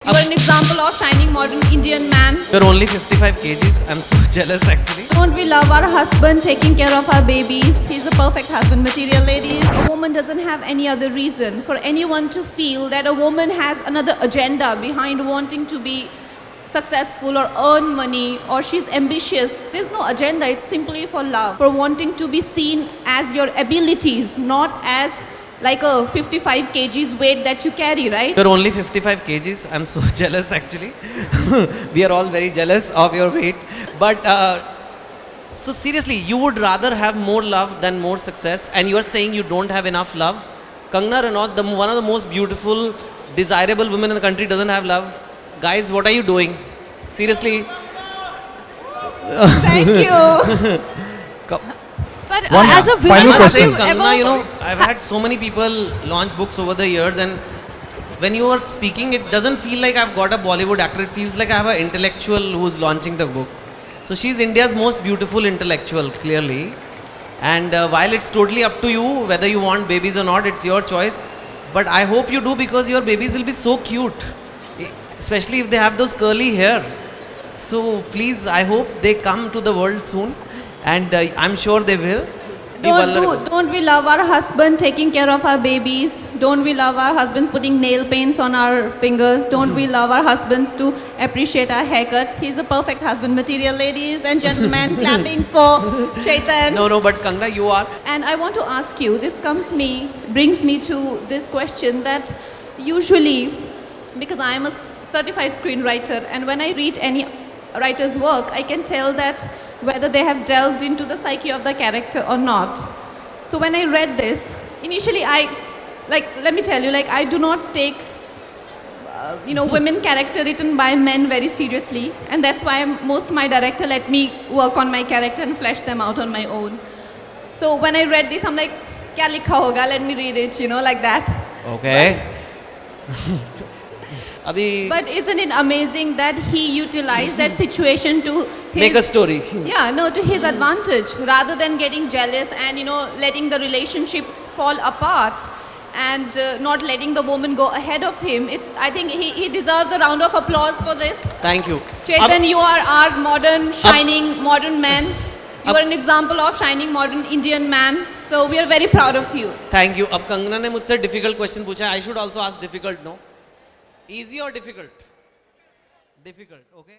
You are an example of shining modern Indian man. You're only 55 kgs. I'm so jealous actually. Don't we love our husband taking care of our babies? He's a perfect husband material, ladies. A woman doesn't have any other reason for anyone to feel that a woman has another agenda behind wanting to be successful or earn money or she's ambitious. There's no agenda. It's simply for love, for wanting to be seen as your abilities, not as like a 55 kgs weight that you carry, right? You're only 55 kgs. I'm so jealous actually. We are all very jealous of your weight. But so seriously, you would rather have more love than more success, and you are saying you don't have enough love? Kangana Ranaut, one of the most beautiful, desirable women in the country, doesn't have love. Guys, what are you doing? Seriously. Thank you. But as a I woman, must say, have you Kangana, you ever- know, I've had so many people launch books over the years, and when you are speaking, it doesn't feel like I've got a Bollywood actor. It feels like I have an intellectual who's launching the book. So she's India's most beautiful intellectual, clearly. And while it's totally up to you whether you want babies or not, it's your choice. But I hope you do, because your babies will be so cute, especially if they have those curly hair. So please, I hope they come to the world soon, and I'm sure they will. Be vulnerable. Don't we love our husband taking care of our babies? Don't we love our husbands putting nail paints on our fingers? Don't we love our husbands to appreciate our haircut? He's a perfect husband material, ladies and gentlemen. Clapping for Chaitan. No, but Kangana, you are. And I want to ask you, this brings me to this question that usually, because I am a certified screenwriter, and when I read any writer's work, I can tell that whether they have delved into the psyche of the character or not. So when I read this, initially let me tell you, I do not take, women character written by men very seriously. And that's why most my director let me work on my character and flesh them out on my own. So when I read this, I'm like, kya likha hoga? Let me read it, like that. Okay. But isn't it amazing that he utilized that situation to his, Make a story. to his advantage, rather than getting jealous and letting the relationship fall apart and not letting the woman go ahead of him. I think he deserves a round of applause for this. Thank you. Chetan, you are our modern, shining, modern man. You are an example of shining modern Indian man. So we are very proud of you. Thank you. अब कंगना ने मुझसे difficult question पूछा. I should also ask difficult, no? Easy or difficult? Difficult, okay?